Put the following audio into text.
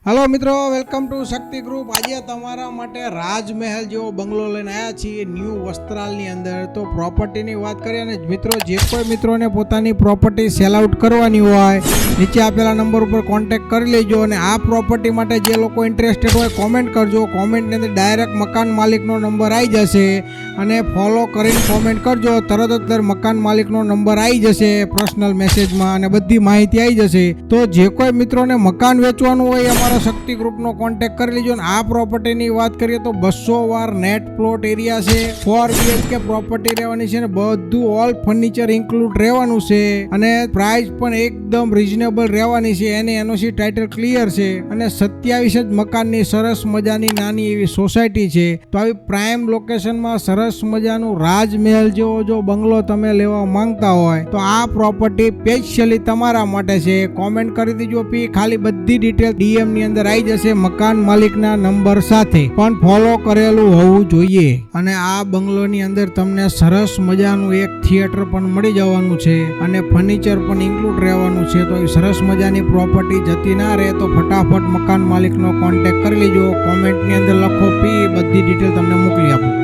Hello मित्रों, welcome to शक्ति group. आज तमारा माटे राजमहल जेवो बंगलो लईने आया छीए न्यू वस्त्रालनी अंदर। तो प्रोपर्टीनी वात करीए अने मित्रों जे कोई मित्रोने पोतानी प्रोपर्टी सेल आउट करवानी होय नीचे आपेला नंबर पर कॉन्टेक्ट करी लेजो। अने आ प्रोपर्टी माटे जे लोको इंटरेस्टेड होय कॉमेंट करजो। कॉमेंटनी अंदर डायरेक्ट मकान मालिकनो नंबर आई जशे अने फॉलो करीने कॉमेंट करजो। तरत ज मकान मालिकनो नंबर आई जशे पर्सनल मेसेजमां अने बधी माहिती आई जशे। तो जे कोई मित्रोने मकान वेचवानुं होय शक्ति ग्रुप नो कॉन्टेक्ट कर लीजो। आ प्रॉपर्टी नी बात करिए तो 200 वार नेट प्लॉट एरिया से 4 BHK प्रॉपर्टी रहेवानी छे ने बधुं ऑल फर्निचर इंक्लूड रहेवानुं छे अने प्राइस पण एकदम रिजनेबल रहेवानी छे। एनी एनओसी टाइटल क्लियर छे अने 27 ज मकान नी सरस मजानी नानी एवी सोसायटी छे। तो आवी प्राइम लोकेशन में सरस मजानुं राजमहल जेवो जो बंगलो तमे लेवा मांगता होय तो आ प्रॉपर्टी स्पेशિયલી तमारा माटे छे। कॉमेंट करी दीजो पी खाली बधी डिटेल DM ની અંદર આવી જશે મકાન માલિકના નંબર સાથે, પણ ફોલો કરેલું હોવું જોઈએ। અને આ બંગલોની અંદર તમને સરસ મજાનું એક થિયેટર પણ મળી જવાનું છે અને ફર્નિચર પણ ઇન્ક્લુડ રહેવાનું છે। તો એ સરસ મજાની પ્રોપર્ટી જતી ના રહે તો ફટાફટ મકાન માલિકનો કોન્ટેક્ટ કરી લેજો। કોમેન્ટની અંદર લખો પી, બધી ડિટેલ તમને મોકલી આપું।